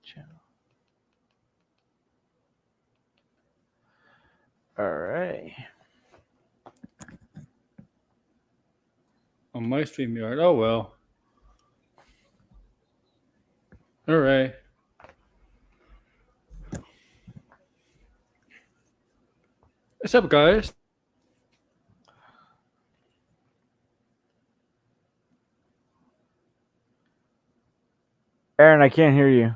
channel. All right. On my StreamYard. Oh well. All right. What's up, guys? Aaron, I can't hear you.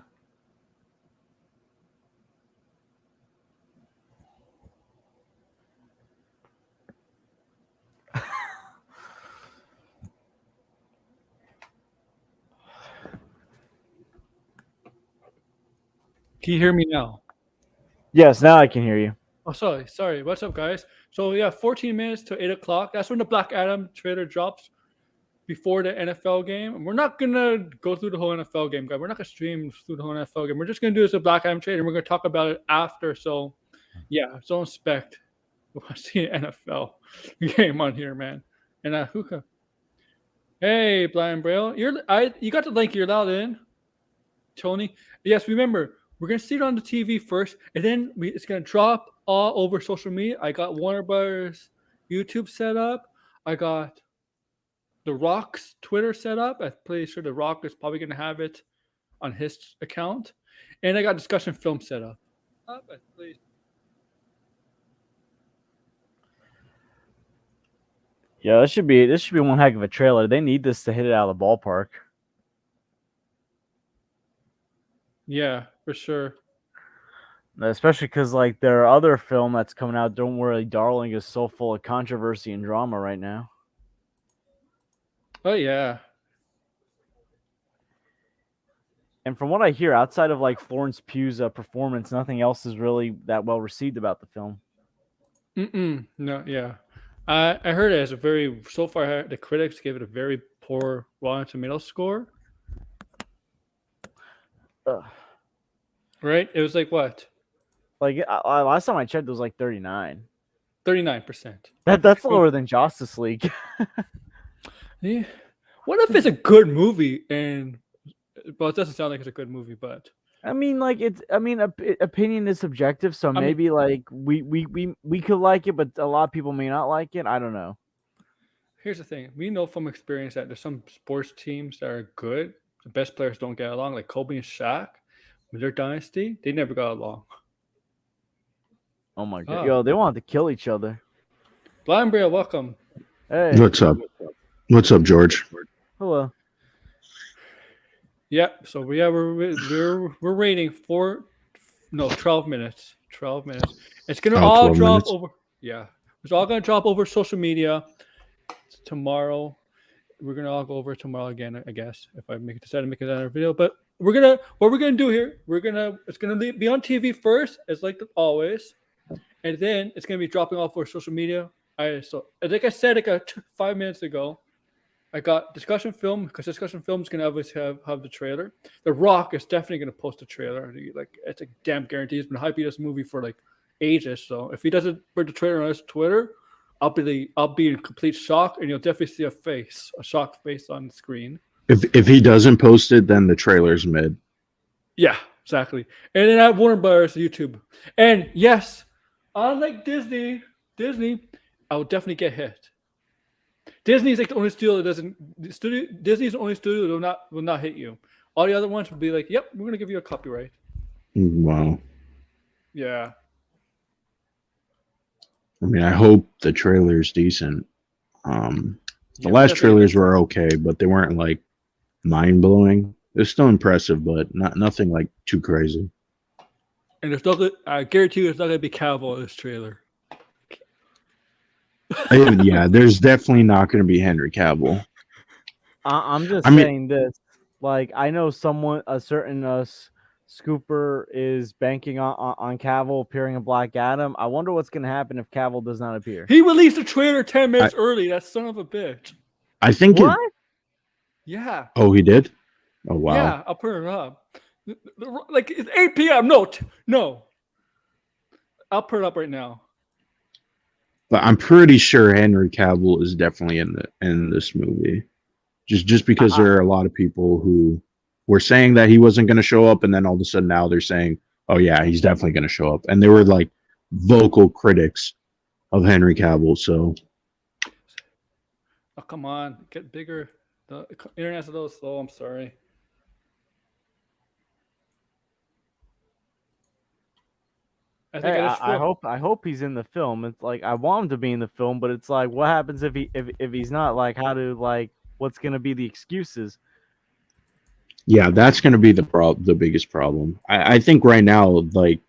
Can you hear me now? Yes, now I can hear you. Oh, sorry. What's up, guys? So yeah, 14 minutes to 8 o'clock. That's when the Black Adam trailer drops before the NFL game. And we're not gonna go through the whole NFL game, guys. We're not gonna stream through the whole NFL game. We're just gonna do this a Black Adam trailer, and we're gonna talk about it after. So yeah, don't expect to see an NFL game on here, man. And Hookah. Hey, Brian Braille, you got the link. You're allowed in, Tony. Yes, remember we're gonna see it on the TV first, and then it's gonna drop all over social media. I got Warner Brothers YouTube set up. I got The Rock's Twitter set up. I'm pretty sure The Rock is probably gonna have it on his account, and I got Discussion Film set up. Yeah, this should be one heck of a trailer. They need this to hit it out of the ballpark. Yeah, for sure. Especially because like their other film that's coming out, Don't Worry, Darling, is so full of controversy and drama right now. Oh yeah. And from what I hear, outside of like Florence Pugh's performance, nothing else is really that well received about the film. No, yeah. I heard it as so far the critics gave it a very poor Rotten Tomatoes score. Ugh. Right? It was like what? Like last time I checked, it was like 39. 39%. That's lower than Justice League. Yeah. What if it's a good movie well, it doesn't sound like it's a good movie, but I mean, like opinion is subjective, so maybe like we could like it, but a lot of people may not like it. I don't know. Here's the thing: we know from experience that there's some sports teams that are good. The best players don't get along, like Kobe and Shaq. With their dynasty, they never got along. Oh my god, yo, they wanted to kill each other. Blind Braille, welcome. Hey, what's up? What's up, George? Hello. Yeah, so we're rating 12 minutes. 12 minutes. It's gonna all drop over. Yeah, it's all gonna drop over social media tomorrow. We're gonna all go over it tomorrow again, I guess, if I decide to make another video. But what we're gonna do here, it's gonna be on TV first, as like always, and then it's gonna be dropping off for social media. So like I said, like 5 minutes ago, I got Discussion Film, because Discussion Film is gonna always have the trailer. The Rock is definitely gonna post a trailer. Like it's a damn guarantee. He's been hyping this movie for like ages. So if he doesn't put the trailer on his Twitter, I'll be in complete shock, and you'll definitely see a shocked face on the screen. If he doesn't post it, then the trailer's mid. Yeah, exactly. And then I have Warner Brothers YouTube. And yes, unlike Disney, I will definitely get hit. Disney is like the only studio that doesn't. Disney's the only studio that will not hit you. All the other ones will be like, "Yep, we're gonna give you a copyright." Wow. Yeah. I mean, I hope the trailer's decent. The last trailers were okay, but they weren't like mind blowing. They're still impressive, but nothing like too crazy. And I guarantee you, there's not gonna be Cavill in this trailer. Yeah, there's definitely not going to be Henry Cavill. I'm just saying this. Like, I know a certain scooper is banking on Cavill appearing in Black Adam. I wonder what's going to happen if Cavill does not appear. He released a trailer 10 minutes early. That son of a bitch. I think what? Yeah. Oh, he did? Oh, wow. Yeah, I'll put it up. Like, it's 8 p.m. No. I'll put it up right now. But I'm pretty sure Henry Cavill is definitely in this movie, just because there are a lot of people who were saying that he wasn't going to show up, and then all of a sudden now they're saying, "Oh yeah, he's definitely going to show up." And they were like vocal critics of Henry Cavill. So, oh come on, get bigger. The internet's a little slow. I'm sorry. Hey, I hope he's in the film. It's like I want him to be in the film, but it's like, what happens if he's not? Like, what's gonna be the excuses? yeah, that's going to be the biggest problem. I think right now, like,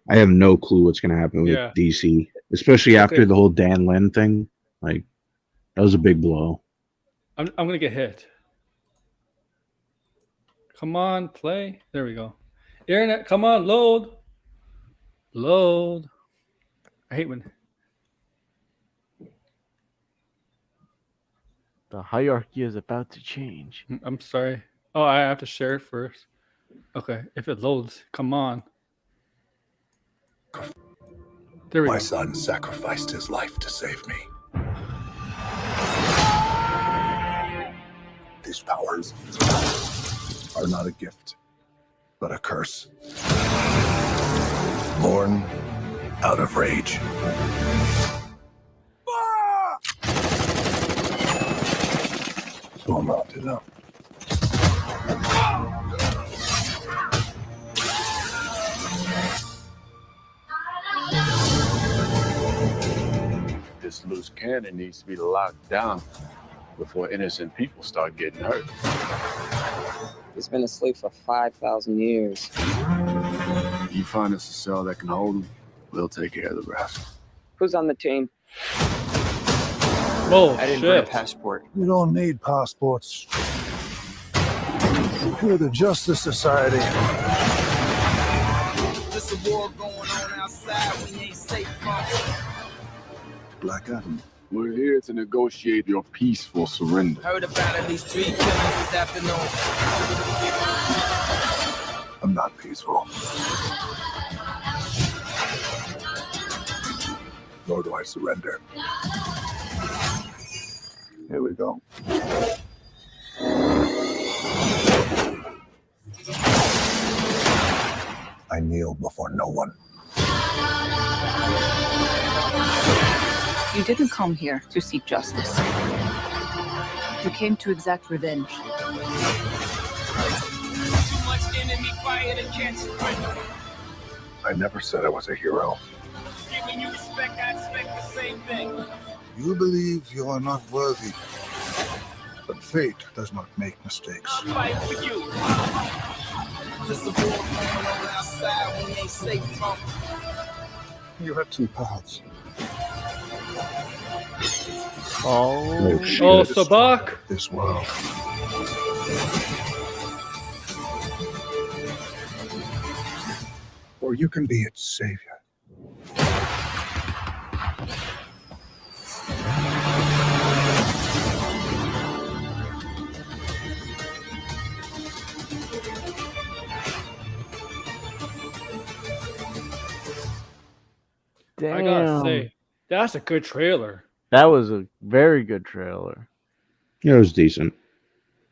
I have no clue what's going to happen with DC, especially after the whole Dan Lin thing. Like, that was a big blow. I'm gonna get hit. Come on, play. There we go. Internet, come on, load. Load. I hate when the hierarchy is about to change. I'm sorry. Oh, I have to share it first. Okay, if it loads, come on. There we go. My son sacrificed his life to save me. These powers are not a gift, but a curse. Born out of rage. So I'm mounted up. This loose cannon needs to be locked down before innocent people start getting hurt. He's been asleep for 5,000 years. If you find us a cell that can hold him, we'll take care of the rest. Who's on the team? Oh, I didn't bring a passport. You don't need passports. You're the Justice Society. There's a war going on outside. We ain't safe from it. Black Adam. We're here to negotiate your peaceful surrender. Heard about at least 3 killings this afternoon. I'm not peaceful. Nor do I surrender. Here we go. I kneel before no one. You didn't come here to seek justice. You came to exact revenge. Too much enemy fire to catch a I never said I was a hero. Giving you respect, I expect the same thing. You believe you are not worthy. But fate does not make mistakes. I'll fight for you. There's a war going on outside. We ain't safe from it. You have two paths. Oh, shit. Oh, Sabak. This world. Or you can be its savior. damn! I gotta say, that's a good trailer. That was a very good trailer. Yeah, it was decent.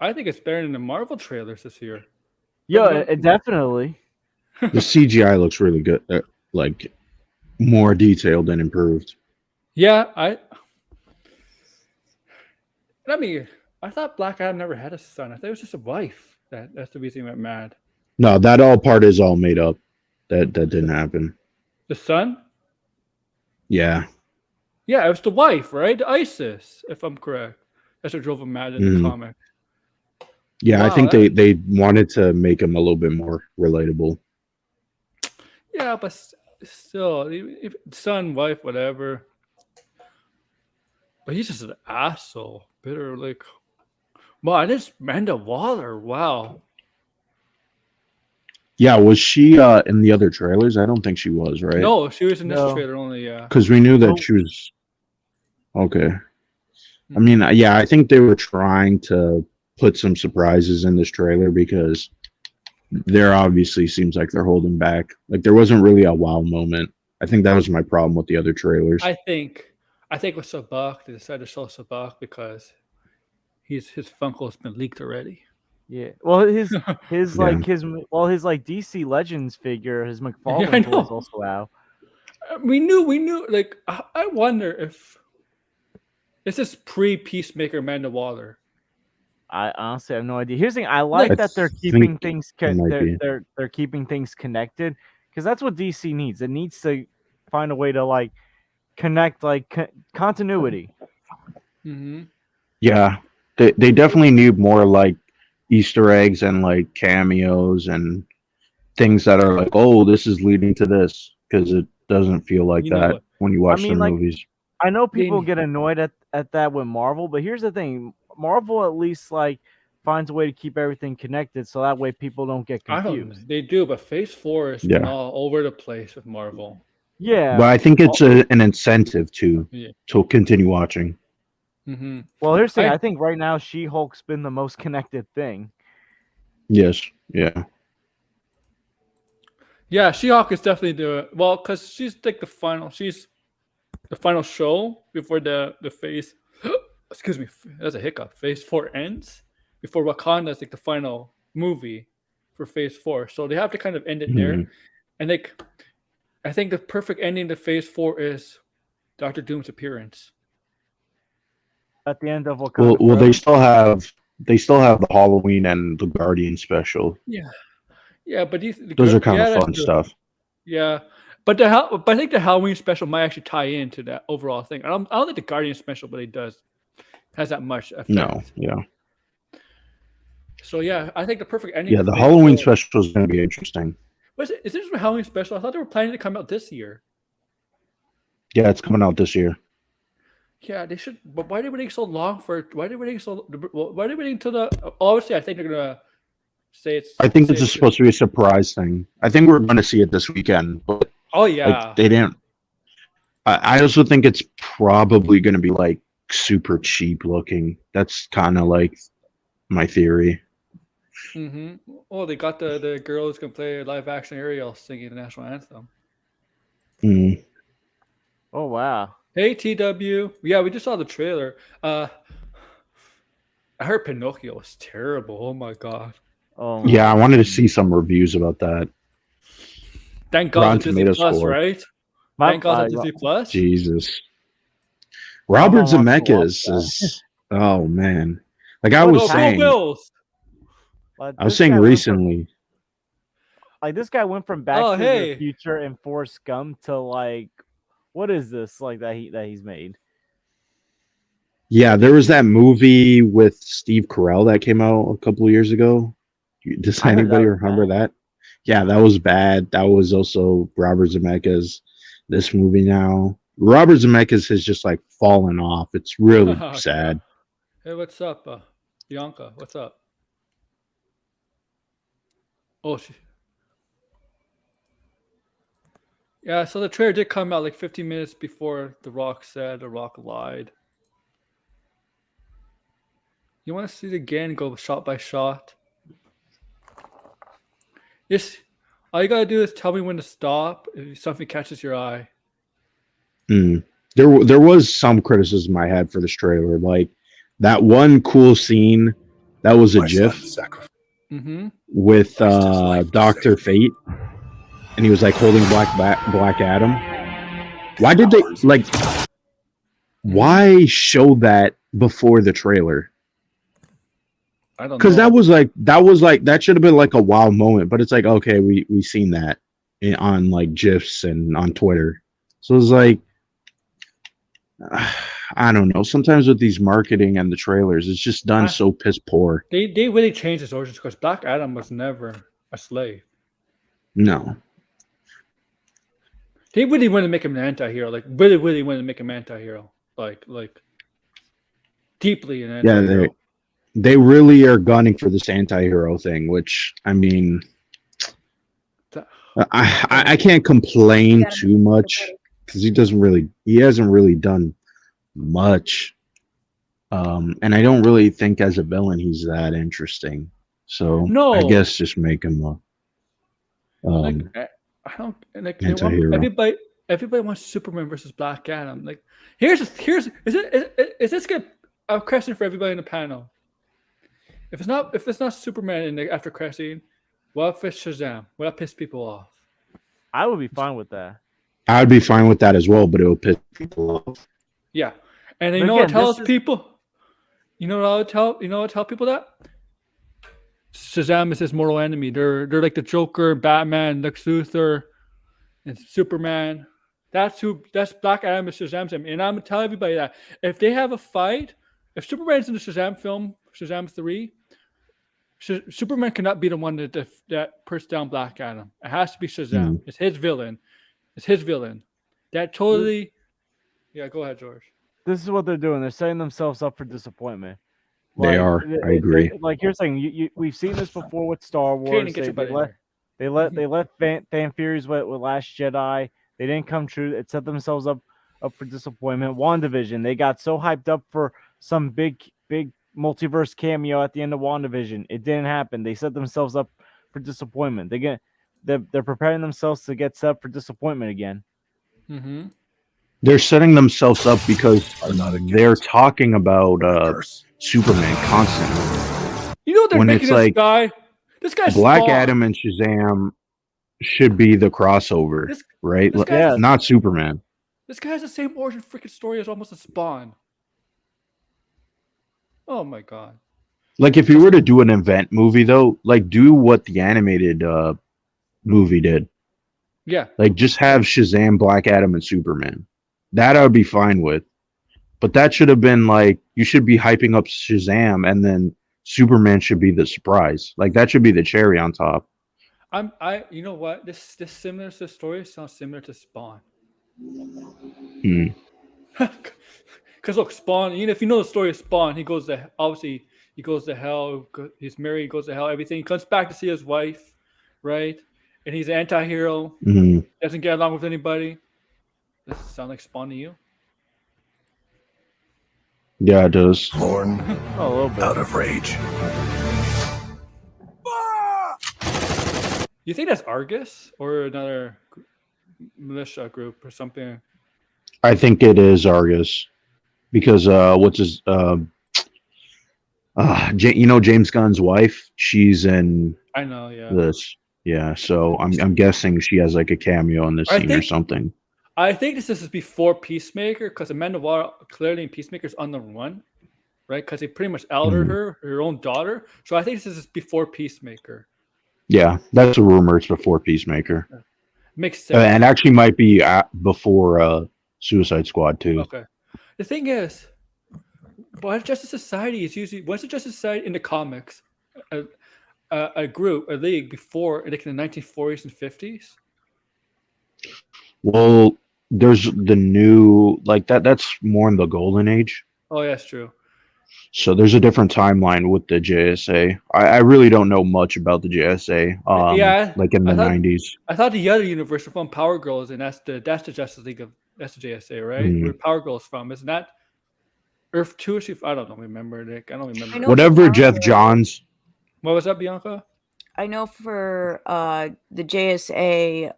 I think it's better than the Marvel trailers this year. Yeah, definitely. The CGI looks really good, like more detailed and improved. Yeah, I mean, I thought Black Adam never had a son. I thought it was just a wife. That's the reason he went mad. No, that all part is all made up. That didn't happen. The son? Yeah. Yeah, it was the wife, right? Isis, if I'm correct. That's what drove him mad in the comic. Yeah, Wow, I think they wanted to make him a little bit more relatable. Yeah, but still, if son, wife, whatever. But he's just an asshole. Bitter, like, wow, this Amanda Waller, wow. Yeah, was she in the other trailers? I don't think she was, right? No, she was in this No. trailer only, yeah. Because we knew that she was. Okay. I mean, yeah, I think they were trying to put some surprises in this trailer because there obviously seems like they're holding back. Like there wasn't really a wow moment. I think that was my problem with the other trailers. I think with Sabak, they decided to show Sabak because his Funko has been leaked already. Yeah. Well, his Yeah. his DC Legends figure, his I McFarlane toy is know. also out. We knew. Like, I wonder if this is pre-Peacemaker Amanda Waller. I honestly have no idea. Here's the thing: I Like, like that they're think keeping things it might be. they're keeping things connected because that's what DC needs. It needs to find a way to like connect continuity. hmm Yeah, they definitely need more like Easter eggs and like cameos and things that are like, oh, this is leading to this, because it doesn't feel like You know that what? when you watch mean, the like, movies. I know They people need- get annoyed at that with Marvel, but here's the thing: Marvel at least like finds a way to keep everything connected, so that way people don't get I don't. confused. They do, but Phase 4 has been Yeah. all over the place with Marvel. Yeah. But I think it's an incentive to Yeah. continue watching. hmm Well, here's the thing: I- I think right now She-Hulk's been the most connected thing. Yes, yeah, Yeah, She-Hulk is definitely because she's like she's the final show before the phase. Excuse me, that's a hiccup. Phase 4 ends before Wakanda is like the final movie for Phase 4, so they have to kind of end it there. Mhm. And like, I think the perfect ending to Phase 4 is Doctor Doom's appearance. At the end of Wakanda Well, Forever. they still have the Halloween and the Guardian special. Yeah, but Those are kind of that's fun true. stuff. Yeah, but I think the Halloween special might actually tie into that overall thing. I don't think the Guardian special really has that much effect. No, yeah, So yeah, I think the perfect ending. yeah. to The Phase Halloween 4 special is going to be interesting. Is this a Halloween special? I thought they were planning to come out this year. Yeah, it's coming out this year. Yeah, they should. But why are they waiting so long for? Why are they waiting until the? Obviously, I think they're gonna say it's. I think say this is supposed to be a surprise thing. I think we're going to see it this weekend, but Oh yeah. like, they didn't. I also think it's probably going to be like super cheap looking. That's kind of like my theory. Mm-hmm. Oh, they got the girl who's gonna play live action Ariel singing the national anthem. Mm. Oh wow. Hey TW, yeah, we just saw the trailer. I heard Pinocchio was terrible. Oh my god. Oh Yeah, I wanted to see some reviews about that. Thank God Rotten it's Disney Tomatoes Plus, score. right? My, Thank God I- it's Disney Plus. Jesus. Robert wants to watch Zemeckis that. is. Oh man, like I Oh, was no, go saying. Bills. like, I was this saying guy went from- recently. like this guy went from Back Oh, to hey. the Future and Forrest Gump to like, what is this like that he's made? Yeah, there was that movie with Steve Carell that came out a couple of years ago. Does I heard that anybody was remember that? Yeah, that was bad. That was also Robert Zemeckis. This movie now, Robert Zemeckis has just like fallen off. It's really sad. Hey, what's up, Bianca? What's up? Oh, yeah. So the trailer did come out like 15 minutes before The Rock said The Rock lied. You want to see it again? Go shot by shot. Yes. All you gotta do is tell me when to stop if something catches your eye. Mm. There was some criticism I had for this trailer, like that one cool scene that was a My GIF son's sacrifice. Mm-hmm. with Placed his life to Dr. save Fate, and he was like holding Black Adam. Why did they like? Why show that before the trailer? I don't know. Because that was like that should have been like a wow moment, but it's like, okay, we seen that on like GIFs and on Twitter, so it's like, I don't know. Sometimes with these marketing and the trailers, it's just done so piss poor. They really changed his origins because Black Adam was never a slave. No, They really want to make him an anti-hero. Like really want to make him anti-hero. Like deeply an yeah, anti-hero. they really are gunning for this anti-hero thing, which I mean, I can't complain too much because he hasn't really done much, and I don't really think as a villain he's that interesting. So No. I guess just make him a I don't like anti-hero. everybody wants Superman versus Black Adam. Like is this good? A question for everybody in the panel. if it's not Superman in the after credit scene, what if it's Shazam? Will that piss people off? I would be fine with that. I'd be fine with that as well, but it would piss people off. Yeah, and you But know what again, tells this is- people? You know what I would tell? You know what tell people that? Shazam is his mortal enemy. They're like the Joker, Batman, Lex Luthor, and Superman. That's Black Adam and Shazam's enemy. And I'm gonna tell everybody that if they have a fight, if Superman's in the Shazam film, Shazam 3, Superman cannot be the one that puts down Black Adam. It has to be Shazam. It's his villain. It's his villain. That totally. Yeah, go ahead, George. This is what they're doing. They're setting themselves up for disappointment. They are. I agree. Like you're saying, we've seen this before with Star Wars. Kanan, get your butt in there. They let fan theories with Last Jedi. They didn't come true. It set themselves up for disappointment. WandaVision. They got so hyped up for some big multiverse cameo at the end of WandaVision. It didn't happen. They set themselves up for disappointment. They're preparing themselves to get set up for disappointment again. Mm-hmm. They're setting themselves up because I'm not against they're talking about curse. Superman constantly. You know what they're When making it's this like guy? This guy's Black Spawn. Adam and Shazam should be the crossover, This- right? this guy's- Not Superman. This guy has the same origin freaking story as almost a Spawn. Oh my god. Like if you were to do an event movie though, like do what the animated movie did. Yeah. Like just have Shazam, Black Adam, and Superman. That I would be fine with. But that should have been like you should be hyping up Shazam and then Superman should be the surprise. Like that should be the cherry on top. You know what? This similar to story sounds similar to Spawn. Hmm. Because look, Spawn, if you know the story of Spawn, he goes to hell, he's married, he goes to hell, everything. He comes back to see his wife, right? And he's an anti-hero, Mhm. doesn't get along with anybody. Does it sound like Spawn to you? Yeah, it does. Born A little bit. out of rage. You think that's Argus or another militia group or something? I think it is Argus. Because what's his James Gunn's wife, she's in I know, yeah. this. Yeah, so I'm guessing she has like a cameo in this I scene or think- something. I think this is before Peacemaker because Amanda Waller clearly in Peacemaker's on the run, right? Because they pretty much outed her own daughter. So I think this is before Peacemaker. Yeah, that's a rumor. It's before Peacemaker. Makes sense. And actually might be before Suicide Squad too. Okay. The thing is, Poetic Justice Society is usually what's the Justice Society in the comics? A group, a league before like in the 1940s and 50s. Well, there's the new like that's more in the golden age. Oh, yeah, that's true. So there's a different timeline with the JSA. I really don't know much about the JSA. Yeah, like in the I thought- 90s. I thought the other universe were from Power Girls, and that's the Justice League of that's the JSA, right? Mhm. Where Power Girls from? Isn't that Earth 2 or 3? I don't remember, Nick. I don't remember. I know Whatever Power Jeff Girls- Johns. What was that, Bianca? I know for the JSA,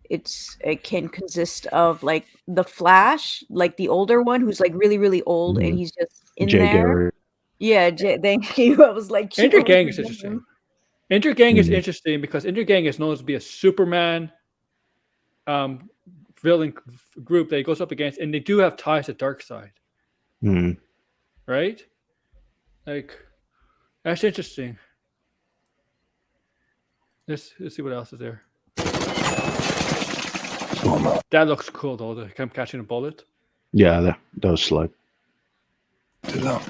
it can consist of like the Flash, like the older one who's like really really old, and he's just in Jay there. Garrett. Yeah, thank you. I was like, Enter "Shit, Gang what's is his interesting. name?" Enter Gang is Mhm. interesting because Enter Gang is known to be a Superman villain group that he goes up against, and they do have ties to Darkseid, Hmm. right? Like, that's interesting. Let's see what else is there. That looks cool though. The him catching a bullet. Yeah, that was slick. Too long.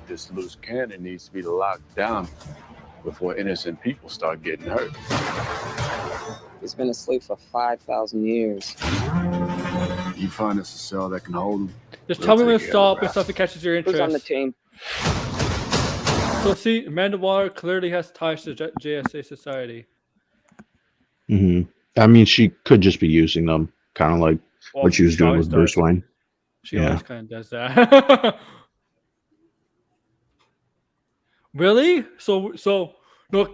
This loose cannon needs to be locked down before innocent people start getting hurt. He's been asleep for 5,000 years. You find us a cell that can hold him. Just We'll tell me when take to care stop of if that. something catches your Who's on the interest. team? So see, Amanda Waller clearly has ties to JSA Society. Hmm. I mean, she could just be using them, kind of like Well, what she was doing always with Bruce does. Wayne. She Yeah. always kind of does that. Really? So no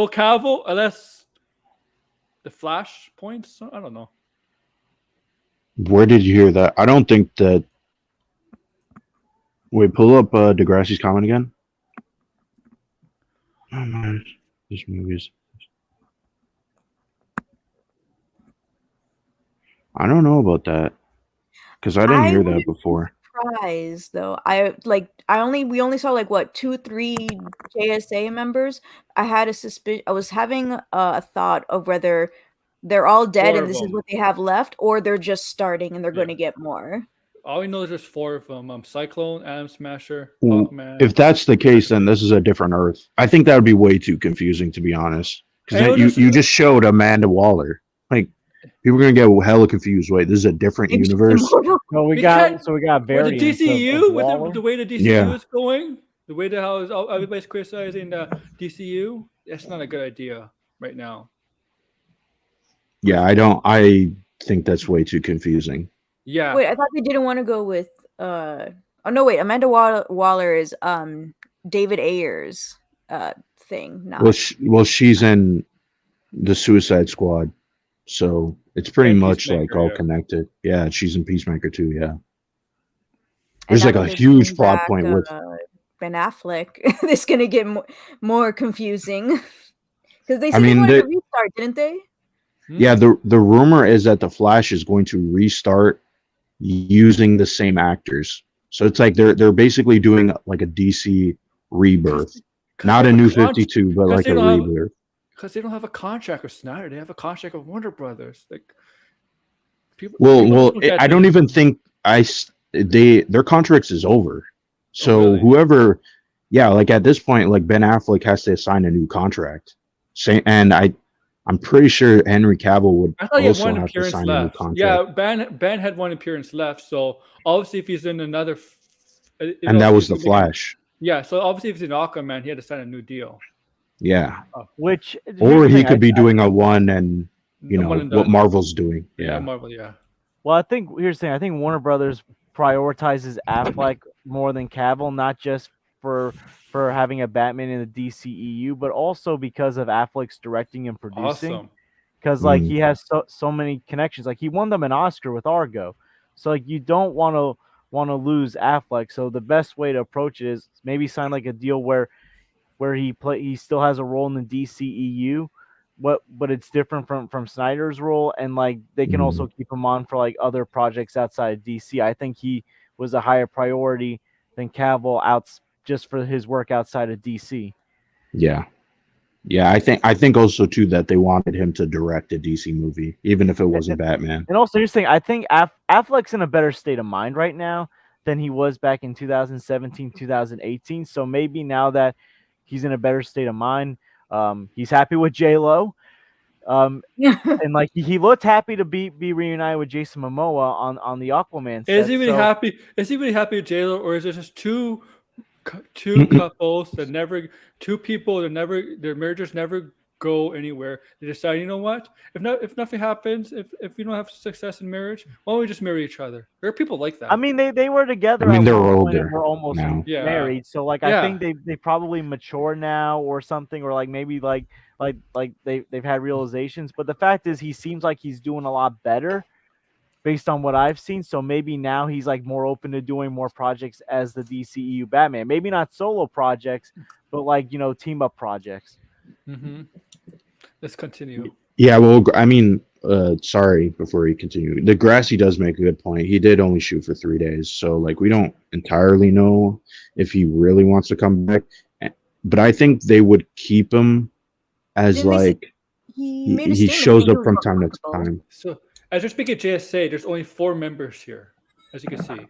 Cavill unless the Flash points. I don't know. Where did you hear that? I don't think that. Wait, pull up Degrassi's comment again. Oh man, this movie is. I don't know about that because I didn't hear that before. Surprised though. We only saw like what 2-3 JSA members. I had a suspicion. I was having a thought of whether they're all dead 4 and of this is them. what they have left, or they're just starting and they're going to get more. All we know is there's 4 of them. Cyclone, Atom Smasher, Well, Hawkman. if that's the case, then this is a different Earth. I think that would be way too confusing, to be honest. Because you just showed Amanda Waller. Like, people are gonna get hella confused. Wait, this is a different universe. No, we Because- got With variants the of DCU, Waller. with the way the DCU Yeah. is going, the way that how everybody's criticizing the DCU, that's not a good idea right now. Yeah, I think that's way too confusing. Yeah. Wait, I thought they didn't want to go with oh no, wait, Amanda Waller is David Ayer's thing. Not Well, she's in the Suicide Squad, so it's pretty And much like Peacemaker, all yeah. connected. Yeah, she's in Peacemaker too. Yeah, And there's now like that a they're huge bringing plot back, point with. Ben Affleck. It's gonna get more confusing because they I said they mean, wanted they- to restart, didn't they? Yeah, the rumor is that the Flash is going to restart using the same actors. So it's like they're basically doing like a DC rebirth, not a new 52, but like a rebirth. Because they don't have a contract with Snyder. They have a contract with Warner Brothers. Like people. Well, people just look at I don't the- even think their contracts is over. So really? whoever, yeah, like at this point, like Ben Affleck has to sign a new contract. And I'm pretty sure Henry Cavill would I thought he had also one have to appearance sign a new left. contract. Yeah, Ben had one appearance left. So obviously, if he's in another, And that was the Flash. Yeah, so obviously, if he's in Aquaman, he had to sign a new deal. Yeah. Which Or here's the he thing, could be I- doing a one and you A know one and what done. Marvel's doing. Yeah, Yeah. Marvel. Yeah. Well, I think here's the thing. I think Warner Brothers prioritizes Affleck more than Cavill, not just for having a Batman in the DCEU, but also because of Affleck's directing and producing. Awesome. Because like Mm. he has so many connections. Like he won them an Oscar with Argo, so like you don't want to lose Affleck. So the best way to approach it is maybe sign like a deal where he still has a role in the DCEU, but it's different from Snyder's role, and like they can also keep him on for like other projects outside of DC. I think he was a higher priority than Cavill just for his work outside of DC. Yeah. Yeah, I think also too that they wanted him to direct a DC movie, even if it wasn't Batman. And also, here's the thing. I think Affleck's in a better state of mind right now than he was back in 2017, 2018. So maybe now that he's in a better state of mind, he's happy with J-Lo. And like he looked happy to be reunited with Jason Momoa on the Aquaman set. Is he really so- happy? Is he really happy with J-Lo, or is it just two couples that never, two people that never, their marriages never go anywhere? They decide, you know what? If nothing happens, if we don't have success in marriage, why don't we just marry each other? There are people like that. I mean, they were together. I mean, at they're one point and older were almost now. Yeah. married. So like, Yeah. I think they probably mature now or something, or like maybe like they've had realizations. But the fact is, he seems like he's doing a lot better based on what I've seen. So maybe now he's like more open to doing more projects as the DCEU Batman. Maybe not solo projects, but like team up projects. Mm-hmm. Let's continue. Yeah, well, I mean, sorry, before you continue, Degrassi does make a good point. He did only shoot for 3 days, so like we don't entirely know if he really wants to come back. But I think they would keep him as Didn't they say like He made a he statement shows saying he up was from time to uncomfortable. time. So as we're speaking at JSA, there's only 4 members here, as you can see.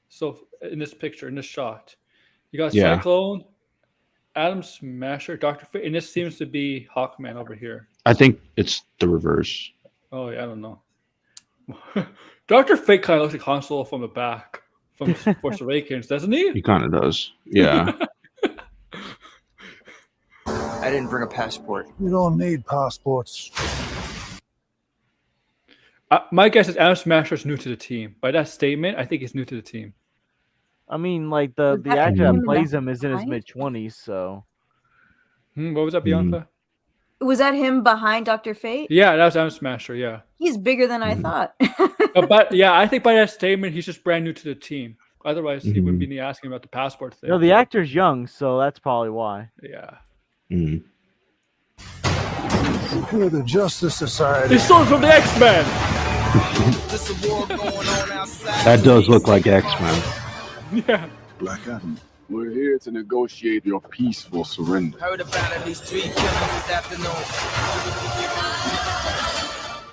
So in this picture, in this shot, you got Yeah. Cyclone, Atom Smasher, Dr. Fate, and this seems to be Hawkman over here. I think it's the reverse. Oh yeah, I don't know. Dr. Fate kind of looks like Han Solo from the back from Force Awakens, doesn't he? He kind of does. Yeah. I didn't bring a passport. You don't need passports. My guess is Atom Smasher is new to the team. By that statement, I think he's new to the team. I mean, like the Was that actor him that in plays the him is in his behind? mid-20s, so What was that, Bianca? Was that him behind Dr. Fate? Yeah, that was M Smasher. Yeah. He's bigger than I thought. But yeah, I think by that statement, he's just brand new to the team. Otherwise, he wouldn't be asking about the passport thing. No, the actor's young, so that's probably why. Yeah. Mm. We're the Justice Society. He's sold from the X-Men. That does look like X-Men. Yeah. Black Adam. We're here to negotiate your peaceful surrender. Heard about at least 3 killings this afternoon.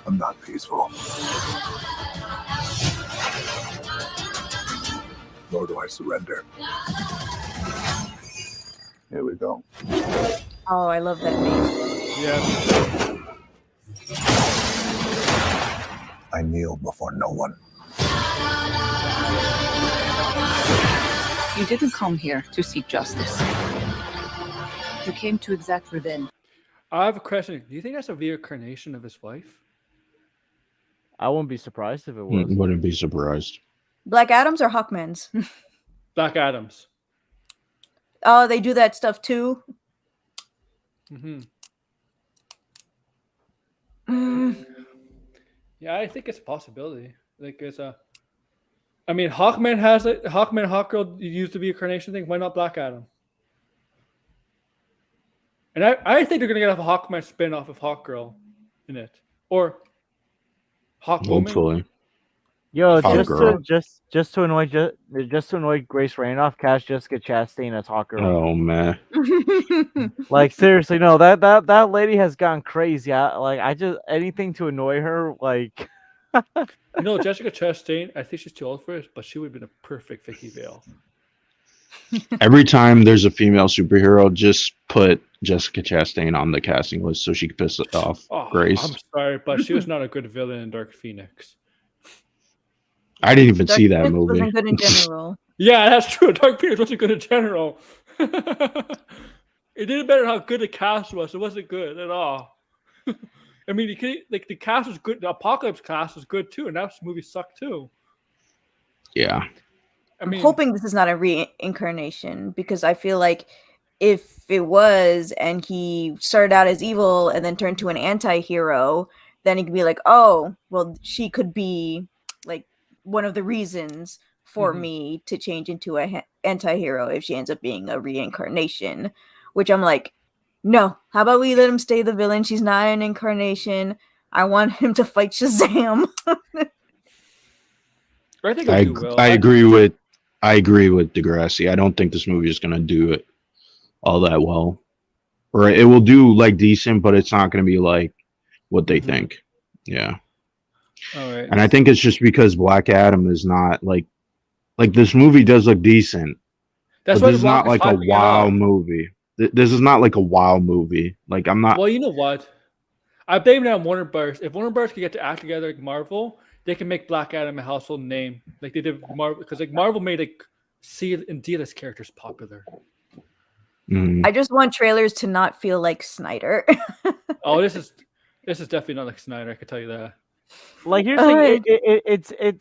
I'm not peaceful. Nor do I surrender. Here we go. Oh, I love that face. Yeah. I kneel before no one. You didn't come here to seek justice. You came to exact revenge. I have a question. Do you think that's a reincarnation of his wife? I wouldn't be surprised if it was. Wouldn't be surprised. Black Adams or Hawkman's? Black Adams. Oh, they do that stuff too. Mm-hmm. Mm. Yeah, I think it's a possibility. Like it's a. I mean, Hawkman has it. Hawkman, Hawkgirl used the reincarnation thing. Why not Black Adam? And I think they're gonna get a Hawkman spin-off of Hawkgirl in it, or Hawkwoman. Hopefully. Yo, Hawkgirl. just to annoy Grace Randolph, cast Jessica Chastain as Hawkgirl. Oh man. Like seriously, no, that lady has gone crazy. I just anything to annoy her. Like, You know, Jessica Chastain. I think she's too old for it, but she would have been a perfect Vicky Vale. Every time there's a female superhero, just put Jessica Chastain on the casting list so she could piss it off Oh, Grace. I'm sorry, but she was not a good villain in Dark Phoenix. I didn't even see that Dark Phoenix movie. wasn't good in general. Yeah, that's true. Dark Phoenix wasn't good in general. It didn't matter how good the cast was; it wasn't good at all. I mean, you could, like the cast was good. The Apocalypse cast was good too, and that movie sucked too. Yeah. I I'm mean, hoping this is not a reincarnation because I feel like if it was and he started out as evil and then turned to an anti-hero, then he could be like, oh, well, she could be like one of the reasons for me to change into a anti-hero if she ends up being a reincarnation, which I'm like, no, how about we let him stay the villain? She's not an incarnation. I want him to fight Shazam. I think it'll do well. I agree with Degrassi. I don't think this movie is gonna do it all that well. Or it will do like decent, but it's not gonna be like what they think. Yeah. All right. And I think it's just because Black Adam is not like this movie does look decent. That's but why this is The Rock not like a hyping it wow up. movie. This is not like a wow movie. Like I'm not. Well, you know what? I blame it on Warner Bros. If Warner Bros. could get to act together like Marvel, they can make Black Adam a household name, like they did Marvel. Because like Marvel made like C and D-list characters popular. I just want trailers to not feel like Snyder. Oh, this is definitely not like Snyder. I can tell you that. Like here's the thing,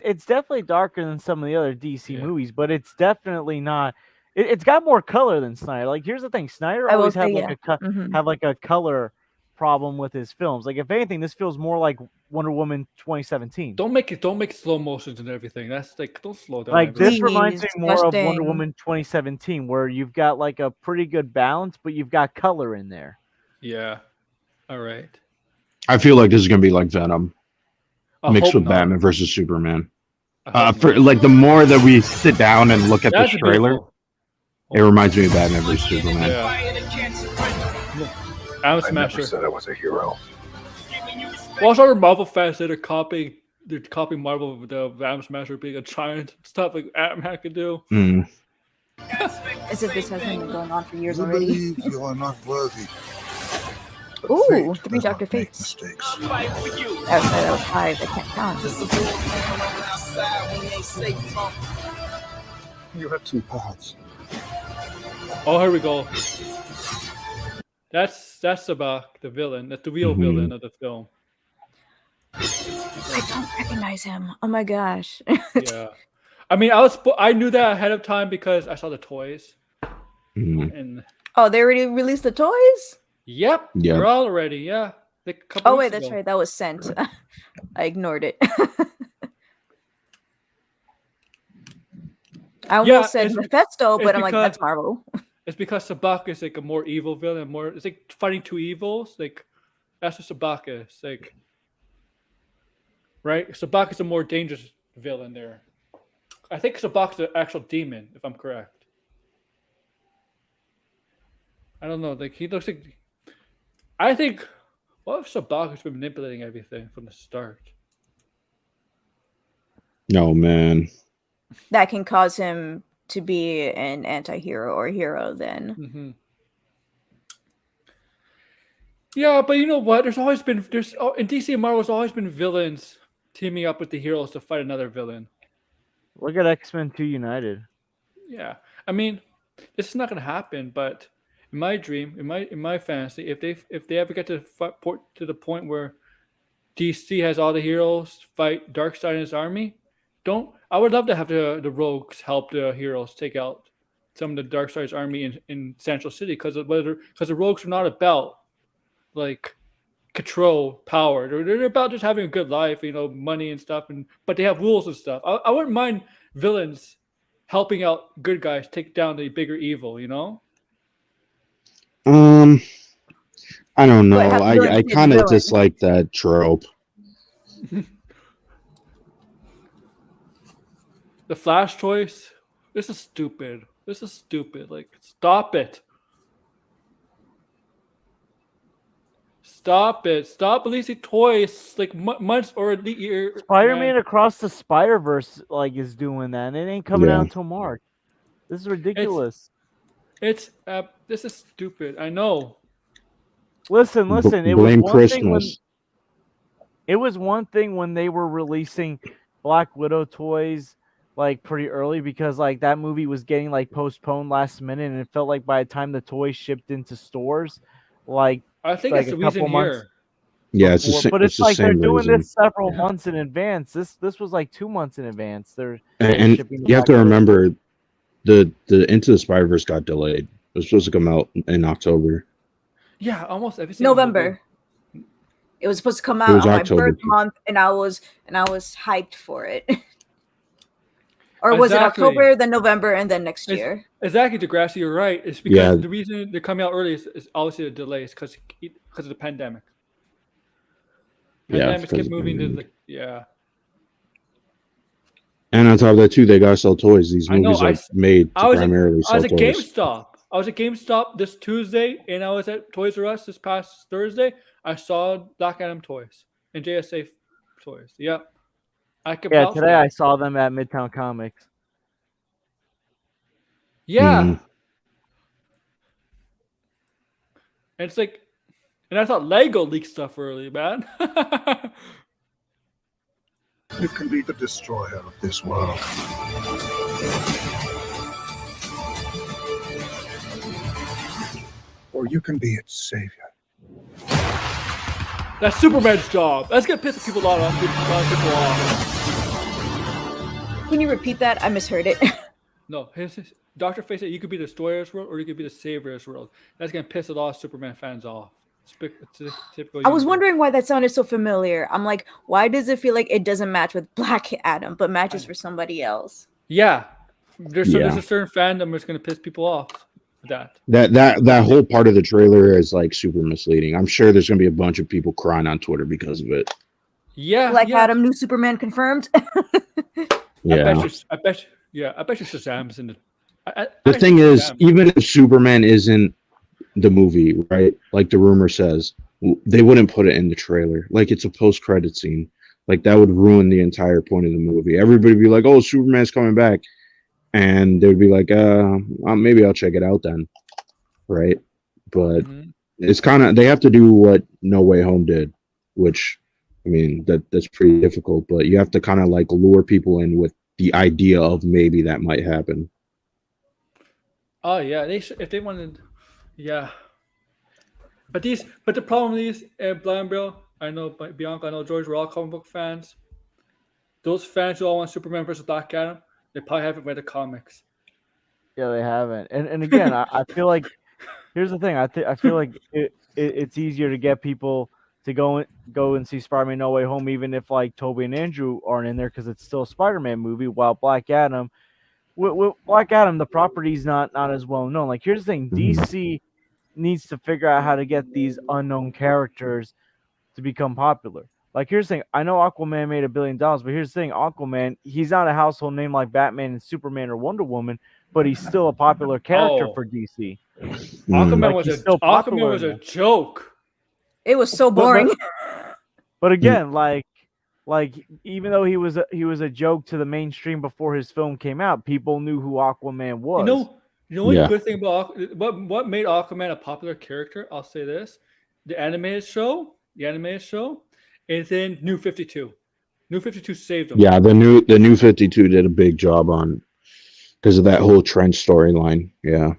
it's definitely darker than some of the other DC movies, but it's definitely not. It's got more color than Snyder. Like here's the thing, Snyder I will always had say, like yeah. had like a color problem with his films. Like if anything, this feels more like Wonder Woman 2017. Don't make slow motions and everything. That's like don't slow down. Like everything. this reminds me more of Wonder disgusting. Woman 2017, where you've got like a pretty good balance, but you've got color in there. Yeah. All right. I feel like this is gonna be like Venom I mixed hope with not. Batman versus Superman. I hope For not. like the more that we sit down and look at That's this trailer, beautiful. it reminds me of Batman versus Superman. Yeah. Adam I never Smasher. said I was a hero. Watch our Marvel fans that are copying Marvel with the Adam Smasher being a giant stuff like Ant-Man could do. Mm. As if this hasn't been going on for years You already. believe you are not worthy. But Ooh, fate 3 does Dr. not make Fates. mistakes. That was 5. I can't count. You have two paths. Oh, here we go. That's about the villain. That's the real villain of the film. I don't recognize him. Oh my gosh. Yeah. I mean, I knew that ahead of time because I saw the toys. Mm. And Oh, they already released the toys? Yep. Yep. They're all already. Yeah. Like a couple Oh weeks wait, that's ago. right. That was sent. I ignored it. I almost Yeah, said it's- Mephisto, it's but I'm like, that's because- Marvel. It's because Sabak is like a more evil villain. It's like fighting two evils. Like that's what Sabak is. Like, right? Sabak is a more dangerous villain there. I think Sabak's the actual demon, if I'm correct. I don't know. Like he looks like. I think. What if Sabak has been manipulating everything from the start? No, man. That can cause him to be an anti-hero or hero then. Mm-hmm. Yeah, but you know what? There's in DC and Marvel, there's always been villains teaming up with the heroes to fight another villain. Look at X-Men 2 United. Yeah, I mean, this is not going to happen. But in my dream, in my fantasy, if they ever get to the point where DC has all the heroes fight Darkseid and his army, I would love to have the Rogues help the heroes take out some of the Darkseid's army in Central City because the Rogues are not about like control, power. They're about just having a good life, money and stuff, but they have rules and stuff. I wouldn't mind villains helping out good guys take down the bigger evil, I don't know. have villains I be kind of villains. dislike that trope. The Flash choice, this is stupid. Like, stop it. Stop it. Stop releasing toys like months or the year. Spider-Man Across the Spider-Verse is doing that, and it ain't coming Yeah. out until March. This is ridiculous. This is stupid. I know. Listen. It Blame was one thing when Christmas. it was one thing when they were releasing Black Widow toys pretty early because that movie was getting postponed last minute, and it felt like by the time the toys shipped into stores, I think like that's the a couple reason months here. Yeah, it's the before. same. But it's it's the they're same doing reason. this several months in advance. This was 2 months in advance. They're And shipping the you have Black to Widow. remember, the Into the Spider-Verse got delayed. It was supposed to come out in October. Yeah, almost every single November. It was supposed to come It out was on my October. birth month, and I was hyped for it. Or was Exactly. it October, then November, and then next It's- year? Exactly, Degrassi, you're right. It's because Yeah. the reason they're coming out early is obviously the delays because of the pandemic. Yeah, Pandemics because keep of moving to pandemic. yeah. And on top of that, too, they gotta sell toys. These I know, movies I are s- made to I was primarily sell at toys. GameStop. I was at GameStop this Tuesday, and I was at Toys R Us this past Thursday. I saw Black Adam toys and JSA toys. Yep. I could Yeah, vouch for today that. I saw them at Midtown Comics. Yeah. Mhm. And it's like, and I thought Lego leaked stuff early, man. You can be the destroyer of this world. Or you can be its savior. That's Superman's job. That's gonna piss people off. Can you repeat that? I misheard it. No, his Dr. Fate said you could be the destroyer of this world or you could be the savior of this world. That's gonna piss a lot of Superman fans off. It's a typical. I was universe. wondering why that sounded so familiar. I'm like, why does it feel like it doesn't match with Black Adam, but matches for somebody else? Yeah, there's Yeah. a certain fandom that's gonna piss people off with that. That whole part of the trailer is super misleading. I'm sure there's gonna be a bunch of people crying on Twitter because of it. Yeah, Black yeah. Adam, new Superman confirmed. Yeah. I bet you Shazam's in the. The thing is, even if Superman isn't the movie, right? Like the rumor says, they wouldn't put it in the trailer. Like it's a post-credit scene. Like that would ruin the entire point of the movie. Everybody would be like, "Oh, Superman's coming back," and they'd be like, maybe I'll check it out then." Right? But Mhm. it's kind of, they have to do what No Way Home did, which, I mean, that's pretty difficult. But you have to kind of lure people in with the idea of maybe that might happen. Oh yeah, they should, if they wanted, yeah. But the problem is, Blind Bill, I know Bianca, I know George, we're all comic book fans. Those fans who all want Superman versus Black Adam, they probably haven't read the comics. Yeah, they haven't. And again, I feel like here's the thing. I feel like it's easier to get people to go and see Spider-Man No Way Home, even if like Tobey and Andrew aren't in there, because it's still a Spider-Man movie. While Black Adam, with Black Adam, the property's not as well known. Like, here's the thing: DC needs to figure out how to get these unknown characters to become popular. Like, here's the thing: I know Aquaman made $1 billion, but here's the thing: Aquaman, he's not a household name like Batman and Superman or Wonder Woman, but he's still a popular character for DC. Aquaman was a joke. It was so boring. But again, like even though he was a joke to the mainstream before his film came out, people knew who Aquaman was. You know what good thing about what made Aquaman a popular character? I'll say this: the animated show, and then New 52. New 52 saved him. Yeah, the new 52 did a big job on because of that whole Trench storyline. Yeah.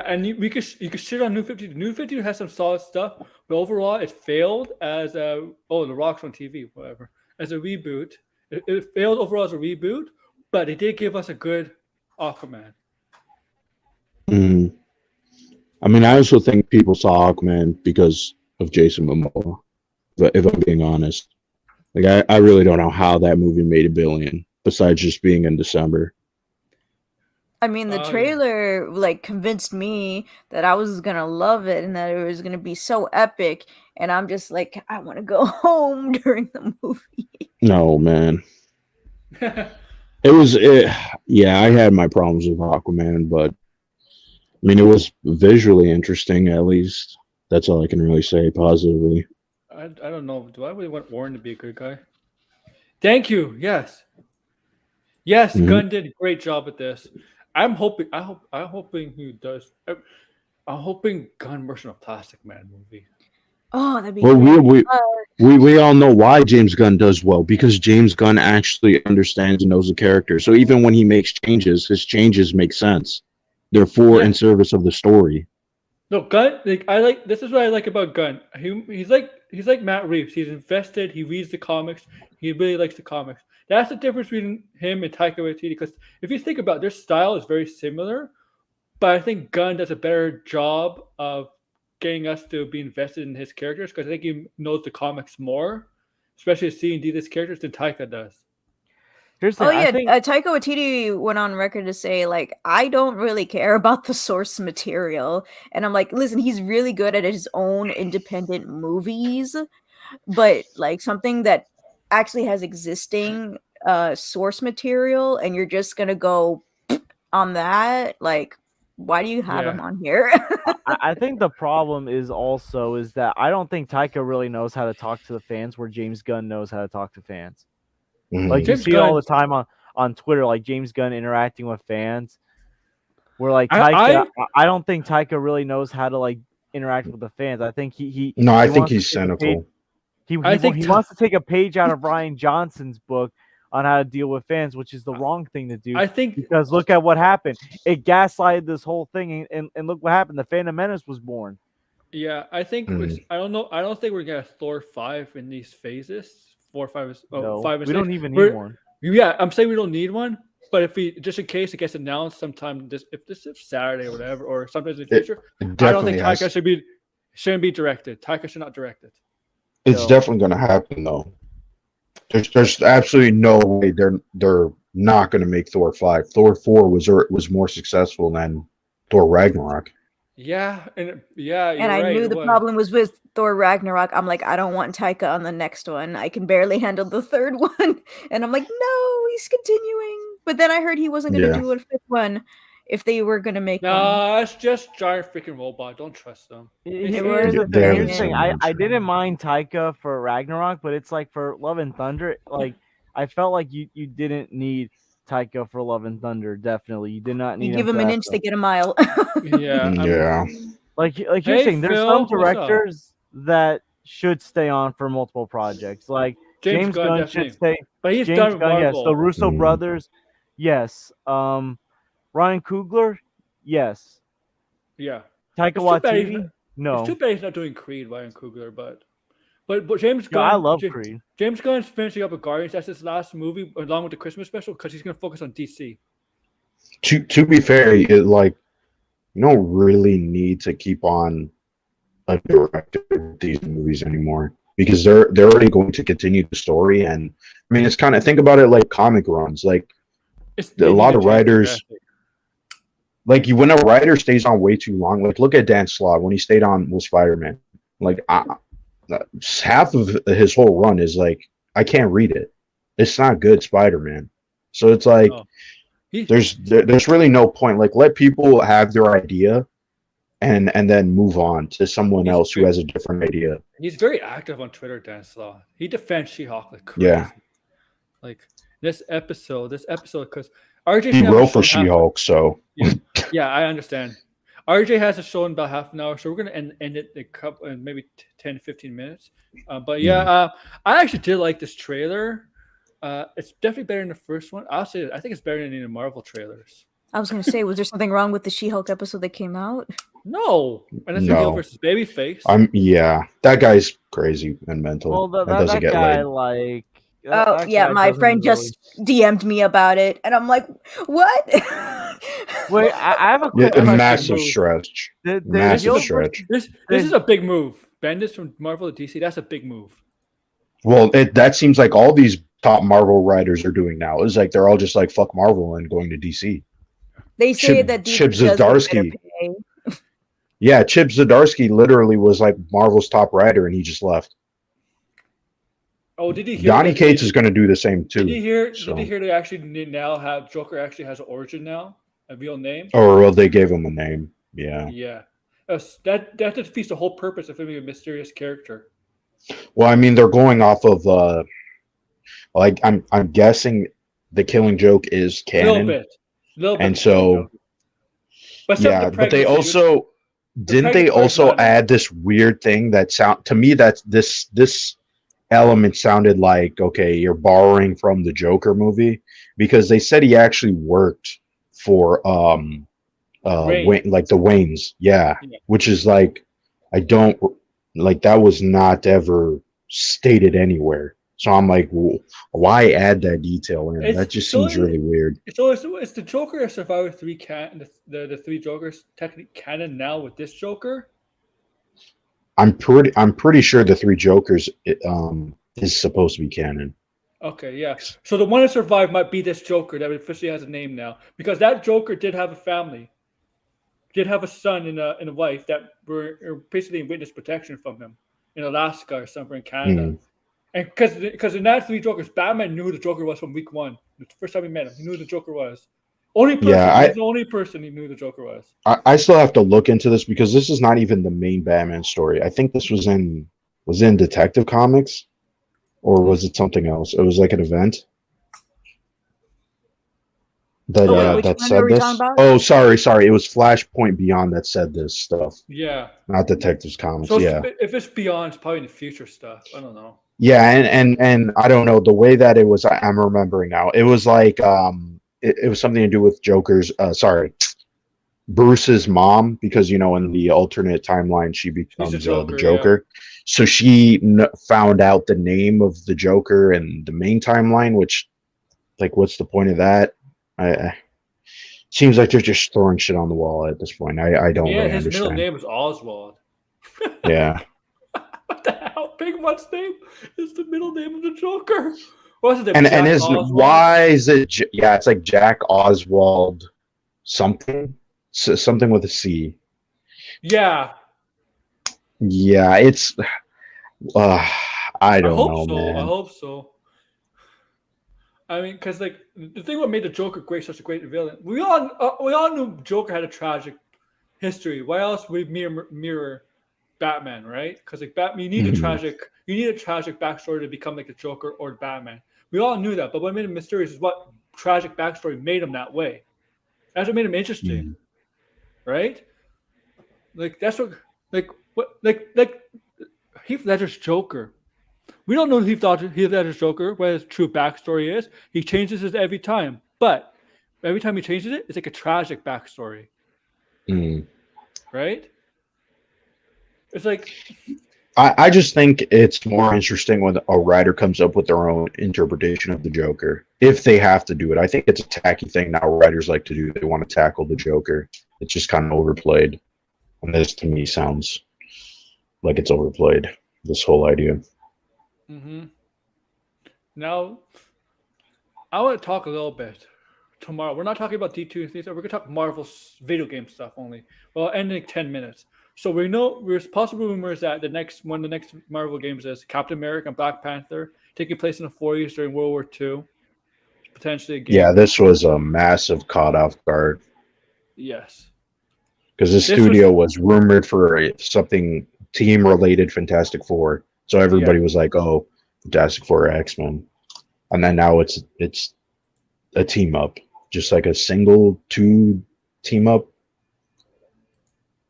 And you could shit on New 52. New 52 has some solid stuff, but overall it failed as The Rock's on TV, whatever. As a reboot, it failed overall as a reboot, but it did give us a good Aquaman. I mean, I also think people saw Aquaman because of Jason Momoa. But if I'm being honest, like I really don't know how that movie made $1 billion besides just being in December. I mean, the trailer like convinced me that I was gonna love it and that it was gonna be so epic, and I'm just like, I want to go home during the movie. No, man. Yeah, I had my problems with Aquaman, but I mean, it was visually interesting, at least. That's all I can really say positively. I don't know. Do I really want Warren to be a good guy? Thank you. Yes. Gunn did a great job with this. I'm hoping he does. I'm hoping Gunn works on a Plastic Man movie. Oh, that'd be great. We all know why James Gunn does well, because James Gunn actually understands and knows the character. So even when he makes changes, his changes make sense. They're in service of the story. No, Gunn. This is what I like about Gunn. He's like Matt Reeves. He's invested. He reads the comics. He really likes the comics. That's the difference between him and Taika Waititi. Because if you think about it, their style is very similar, but I think Gunn does a better job of getting us to be invested in his characters, because I think he knows the comics more, especially C&D this characters, than Taika does. Taika Waititi went on record to say, like, I don't really care about the source material. And I'm like, listen, he's really good at his own independent movies, but like something that actually has existing source material and you're just gonna go on that, like, why do you have him on here? I think the problem is that I don't think Taika really knows how to talk to the fans where James Gunn knows how to talk to fans. Like, James you see Gunn, all the time on Twitter, like James Gunn interacting with fans. Where like Taika, I don't think Taika really knows how to like interact with the fans. I think I think he's cynical. He wants to take a page out of Rian Johnson's book on how to deal with fans, which is the wrong thing to do. I think because look at what happened. It gaslighted this whole thing, and look what happened. The Phantom Menace was born. Yeah, I think I don't know. I don't think we're gonna get Thor 5 in these phases. 4, 5 is 5 is. We don't even need one. Yeah, I'm saying we don't need one. But if we, just in case it gets announced sometime, if this is Saturday or whatever, or sometime in the future, I don't think Taika shouldn't be directed. Taika should not direct it. It's definitely going to happen, though. There's absolutely no way they're not going to make Thor 5. Thor 4 was more successful than Thor Ragnarok. Yeah, and I knew the problem was with Thor Ragnarok. I'm like, I don't want Taika on the next one. I can barely handle the third one, and I'm like, no, he's continuing. But then I heard he wasn't going to do a fifth one if they were going to make one. No, it's just giant freaking robot. Don't trust them. Here's the thing. I didn't mind Taika for Ragnarok, but it's like for Love and Thunder, like I felt like you didn't need Taika for Love and Thunder. Definitely, you did not need. You give him an inch to get a mile. Yeah. Like you're saying, there's some directors that should stay on for multiple projects. Like James Gunn should stay. But he's done Marvel. Yes. The Russo brothers, yes. Ryan Coogler, yes. Yeah. Taika Waititi, no. It's too bad he's not doing Creed, Ryan Coogler, but James Gunn. I love Creed. James Gunn's finishing up with Guardians. That's his last movie, along with the Christmas special, because he's going to focus on DC. To be fair, you don't really need to keep on a director with these movies anymore because they're already going to continue the story. And I mean, it's kind of, think about it like comic runs. Like a lot of writers, like when a writer stays on way too long, like look at Dan Slott when he stayed on with Spider-Man. Like half of his whole run is like, I can't read it. It's not good Spider-Man. So it's like there's really no point. Like let people have their idea and then move on to someone else who has a different idea. He's very active on Twitter, Dan Slott. He defends She-Hulk like crazy. Yeah. Like this episode, because RJ he wrote for She-Hulk, so yeah, I understand. RJ has a show in about half an hour, so we're gonna end it in maybe 10 15 minutes. But yeah, I actually did like this trailer. It's definitely better than the first one. I'll say I think it's better than any of the Marvel trailers. I was gonna say, was there something wrong with the She-Hulk episode that came out? No, and it's Hill versus Babyface. That guy's crazy and mental. Well, that doesn't get guy, laid. My friend just DM'd me about it, and I'm like, "What?" Wait, I have a question. Massive stretch. Massive stretch. This is a big move. Bendis from Marvel to DC. That's a big move. Well, that seems like all these top Marvel writers are doing now. It's like they're all just like fuck Marvel and going to DC. They say that Chip Zdarsky. Yeah, Chip Zdarsky literally was like Marvel's top writer, and he just left. Oh, did he hear? Donny Cates is going to do the same too. Did he hear? Did he hear they actually now have Joker actually has an origin now, a real name? Or well, they gave him a name. Yeah. Yeah, that defeats the whole purpose of him being a mysterious character. Well, I mean, they're going off of like I'm guessing the Killing Joke is canon. Little bit. And so, but they also didn't they also add this weird thing that to me that this element sounded like, okay, you're borrowing from the Joker movie, because they said he actually worked for Wayne, like the Waynes, which is like, I don't like, that was not ever stated anywhere. So I'm like, well, why add that detail in? That just seems really weird. So it's the Joker of Survivor 3 the three Jokers technically canon now with this Joker? I'm pretty sure the three Jokers is supposed to be canon. Okay, yeah. So the one that survived might be this Joker that officially has a name now, because that Joker did have a family, did have a son and a wife that were basically in witness protection from him in Alaska or somewhere in Canada. And because in that three Jokers, Batman knew who the Joker was from week one. The first time he met him, he knew who the Joker was. The only person he knew the Joker was. I still have to look into this because this is not even the main Batman story. I think this was in Detective Comics, or was it something else? It was like an event that said this. Oh, sorry. It was Flashpoint Beyond that said this stuff. Yeah. Not Detective Comics. So if it's Beyond, it's probably in the future stuff. I don't know. Yeah, and I don't know the way that it was. I'm remembering now. It was like it was something to do with Bruce's mom, because in the alternate timeline she becomes the Joker. Yeah. So she found out the name of the Joker in the main timeline, which, like, what's the point of that? Seems like they're just throwing shit on the wall at this point. I don't really understand. His middle name is Oswald. Yeah. What the hell? Big Mutt's name is the middle name of the Joker. What's it? And why is it? Yeah, it's like Jack Oswald something with a C. Yeah. Yeah, it's. I don't know, man. I hope so. I mean, because like the thing what made the Joker such a great villain, we all knew Joker had a tragic history. Why else would we mirror Batman, right? Because like Batman, you need a tragic backstory to become like the Joker or the Batman. We all knew that, but what made him mysterious is what tragic backstory made him that way. That's what made him interesting, right? Like that's what Heath Ledger's Joker. We don't know Heath Ledger's Joker, what his true backstory is. He changes it every time, but every time he changes it, it's like a tragic backstory, right? It's like, I just think it's more interesting when a writer comes up with their own interpretation of the Joker, if they have to do it. I think it's a tacky thing now writers like to do. They want to tackle the Joker. It's just kind of overplayed. And this, to me, sounds like it's overplayed. This whole idea. Now, I want to talk a little bit tomorrow. We're not talking about D2 and things. We're gonna talk Marvel video game stuff only. Well, ending 10 minutes. So we know there's possible rumors that the next Marvel games is Captain America and Black Panther taking place in the 40s during World War II. Potentially a game. Yeah, this was a massive caught off guard. Yes. Because the studio was rumored for something team related Fantastic Four. So everybody was like, oh, Fantastic Four X-Men. And then now it's a team up. Just like a single 2 team up.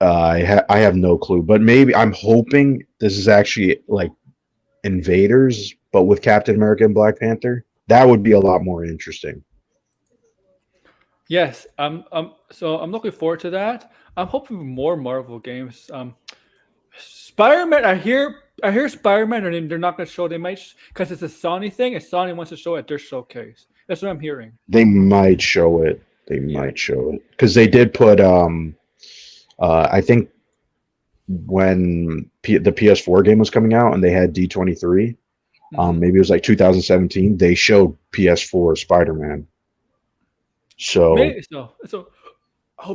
I have no clue. But maybe I'm hoping this is actually like Invaders, but with Captain America and Black Panther. That would be a lot more interesting. Yes, so I'm looking forward to that. I'm hoping for more Marvel games. Spider-Man, I hear Spider-Man, and they're not going to show. They might, because it's a Sony thing, and Sony wants to show it at their showcase. That's what I'm hearing. They might show it. Might show it because they did put. I think when the PS4 game was coming out and they had D23. Maybe it was like 2017. They showed PS4 Spider-Man. So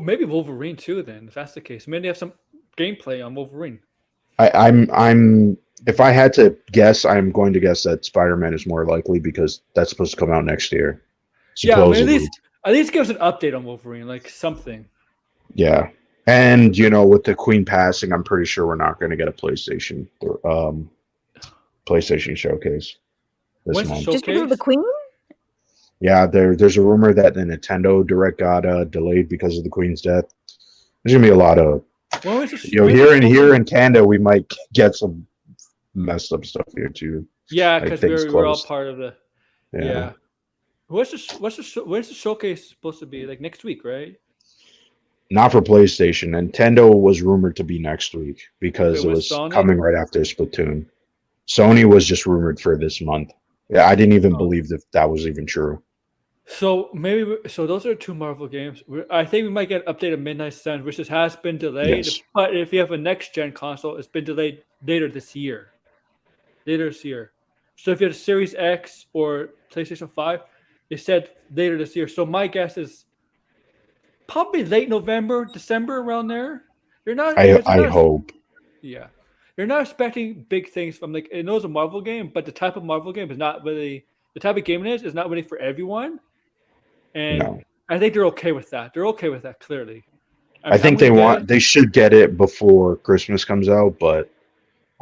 maybe Wolverine too. Then, if that's the case, maybe they have some gameplay on Wolverine. I'm if I had to guess, I'm going to guess that Spider-Man is more likely because that's supposed to come out next year. Supposedly. Yeah, at least give us an update on Wolverine, like something. Yeah, and with the Queen passing, I'm pretty sure we're not going to get a PlayStation showcase this month. Just because of the Queen? Yeah, there's a rumor that the Nintendo Direct got delayed because of the Queen's death. There's gonna be a lot of here in Canada, we might get some messed up stuff here too. Yeah, because we're all part of the. Yeah. When's the showcase supposed to be? Like next week, right? Not for PlayStation. Nintendo was rumored to be next week because it was coming right after Splatoon. Sony was just rumored for this month. Yeah, I didn't even believe that was even true. So those are 2 Marvel games. I think we might get an update of Midnight Suns, which has been delayed. Yes. But if you have a next gen console, it's been delayed later this year. So if you have a Series X or PlayStation 5, it said later this year. So my guess is probably late November, December, around there. I hope. Yeah. You're not expecting big things from I know it's a Marvel game, but the type of Marvel game is not really the type of game it is not really for everyone. And I think they're okay with that. They're okay with that, clearly. I think they should get it before Christmas comes out, but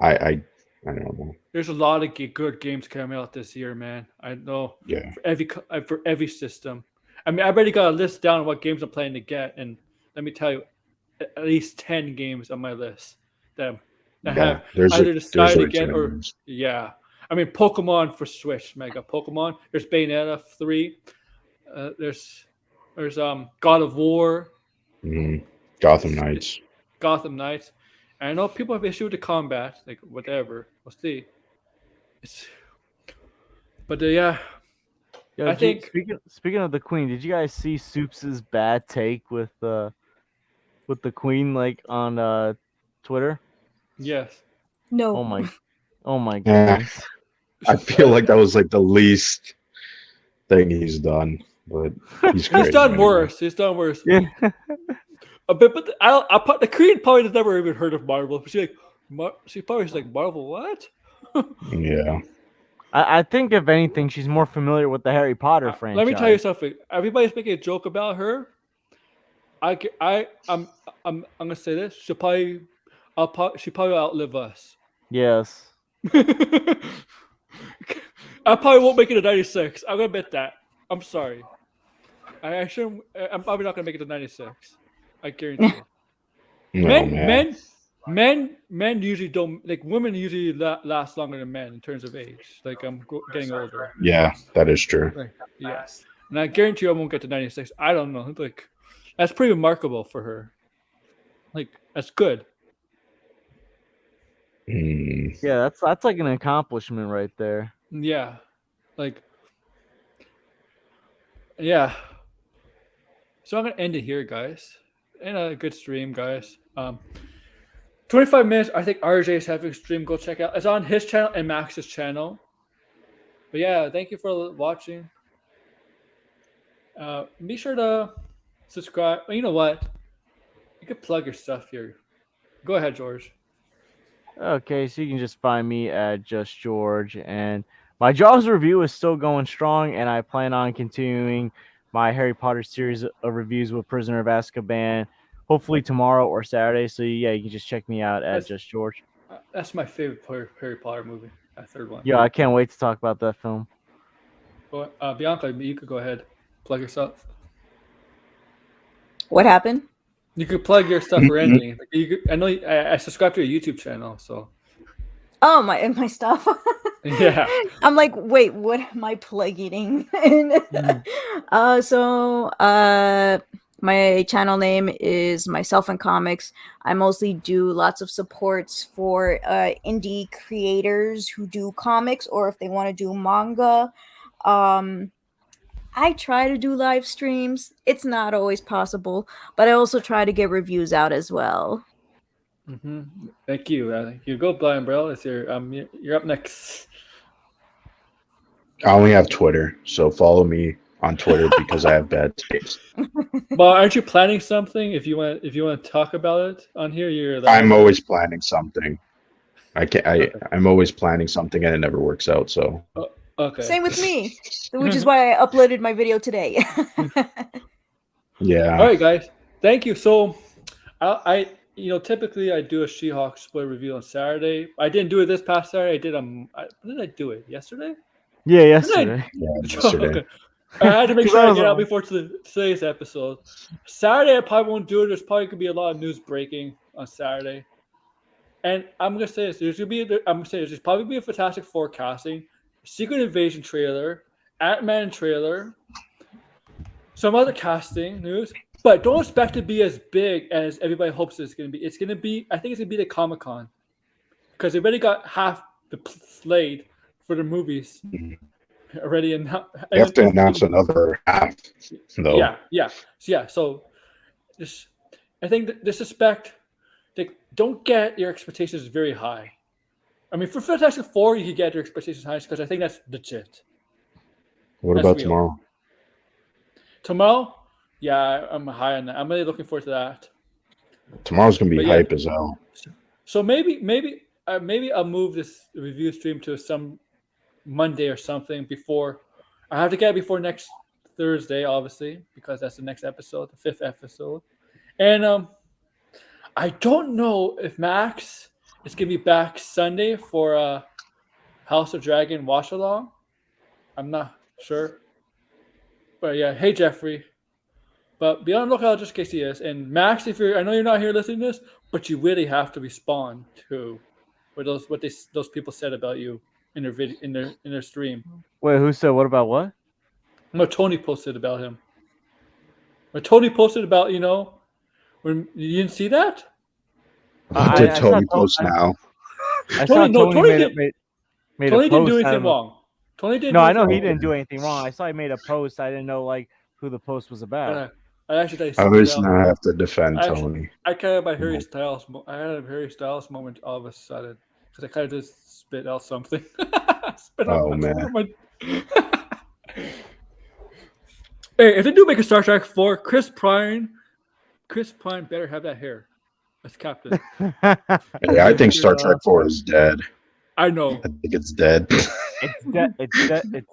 I don't know. There's a lot of good games coming out this year, man. I know. Yeah. For every system. I mean, I already got a list down of what games I'm planning to get, and let me tell you, at least 10 games on my list that I have either decided to get or I mean, Pokemon for Switch, Mega Pokemon. There's Bayonetta 3. There's God of War. Gotham Knights. And I know people have issue with the combat, like whatever. We'll see. I think speaking of the Queen, did you guys see Soups's bad take with the Queen on Twitter? Yes. No. Oh my goodness. I feel like that was the least thing he's done, but he's done worse. He's done worse. Yeah. But the Queen probably has never even heard of Marvel. But she probably like, Marvel what? Yeah. I think if anything, she's more familiar with the Harry Potter franchise. Let me tell you something. Everybody's making a joke about her. I'm gonna say this. She probably outlive us. Yes. I probably won't make it to 96. I'm gonna bet that. I'm sorry. I'm probably not gonna make it to 96. I guarantee you. Men usually don't women usually last longer than men in terms of age. I'm getting older. Yeah, that is true. Yes, and I guarantee you I won't get to 96. I don't know. That's pretty remarkable for her. That's good. Yeah, that's an accomplishment right there. Yeah, yeah. So I'm gonna end it here, guys. And a good stream, guys. 25 minutes. I think RJ is having a stream. Go check out. It's on his channel and Max's channel. But yeah, thank you for watching. Be sure to subscribe. You know what? You can plug your stuff here. Go ahead, George. Okay, so you can just find me at Just George, and my Jaws review is still going strong, and I plan on continuing my Harry Potter series of reviews with Prisoner of Azkaban, hopefully tomorrow or Saturday. So yeah, you can just check me out at Just George. That's my favorite Harry Potter movie. That third one. Yeah, I can't wait to talk about that film. Bianca, you could go ahead. Plug yourself. What happened? You could plug your stuff for anything. I know I subscribe to your YouTube channel, so. Oh, my stuff. Yeah. I'm like, wait, what am I plugging in? My channel name is Myself in Comics. I mostly do lots of supports for indie creators who do comics, or if they want to do manga. I try to do live streams. It's not always possible, but I also try to get reviews out as well. Mm-hmm. Thank you. You go, Blind Bro. It's you're up next. I only have Twitter, so follow me on Twitter because I have bad taste. Well, aren't you planning something? If you want to talk about it on here, I'm always planning something. I'm always planning something and it never works out. So. Okay. Same with me, which is why I uploaded my video today. Yeah. All right, guys. Thank you. So, I typically I do a She-Hulk spoiler review on Saturday. I didn't do it this past Saturday. When did I do it? Yesterday? Yeah, yesterday. Okay. I had to make sure I get out before today's episode. Saturday, I probably won't do it. There's probably gonna be a lot of news breaking on Saturday, and I'm gonna say this. There's probably be a Fantastic Four casting. Secret Invasion trailer, Ant-Man trailer, some other casting news, but don't expect it to be as big as everybody hopes it's going to be. I think it's going to be the Comic-Con because they already got half the slate for the movies already. They have to announce another half, though. Yeah. So, I think the suspect they don't get your expectations very high. I mean, for Fantastic Four, you could get your expectations high because I think that's legit. What about tomorrow? Tomorrow? Yeah, I'm high on that. I'm really looking forward to that. Tomorrow's gonna be hype as hell. So maybe I'll move this review stream to some Monday or something before. I have to get it before next Thursday, obviously, because that's the next episode, the 5th episode. And I don't know if Max. It's going to be back Sunday for House of Dragon watch along. I'm not sure. But yeah, hey Jeffrey. But be on the lookout just in case he is. And Max, I know you're not here listening to this, but you really have to respond to what those people said about you in their video in their stream. Wait, who said what about what? What Tony posted about him. What Tony posted about, when you didn't see that? Did Tony post now? Tony didn't do anything wrong. Tony didn't. No, I know he didn't do anything wrong. I saw he made a post. I didn't know who the post was about. I always not have to defend Tony. I kind of had a Harry Styles moment all of a sudden because I kind of just spit out something. Man. Hey, if they do make a Star Trek 4, Chris Pine better have that hair. As captain. Yeah, I think Star Trek 4 is dead. I know. I think it's dead. It's dead.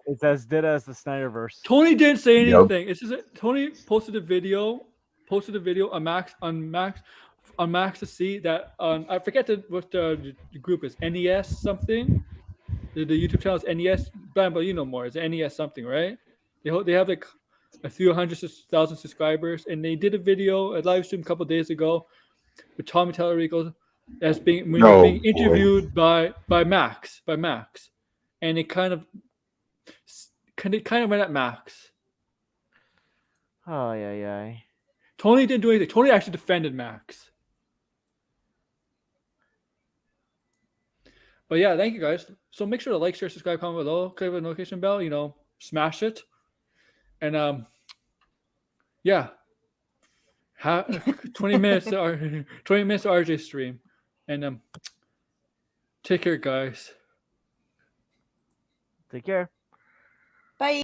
It's as dead as the Snyderverse. Tony didn't say anything. It's just Tony posted a video on Max to see that I forget what the group is. NES something. The YouTube channel is NES. But you know more. It's NES something, right? They have like a few 100,000 subscribers, and they did a live stream a couple of days ago. With Tommy Tallarico as being interviewed by Max, and it kind of went at Max. Oh yeah. Tony didn't do anything. Tony actually defended Max. But yeah, thank you guys. So make sure to like, share, subscribe, comment below, click the notification bell. Smash it, and yeah. 20 minutes to RJ stream. And take care, guys. Take care. Bye.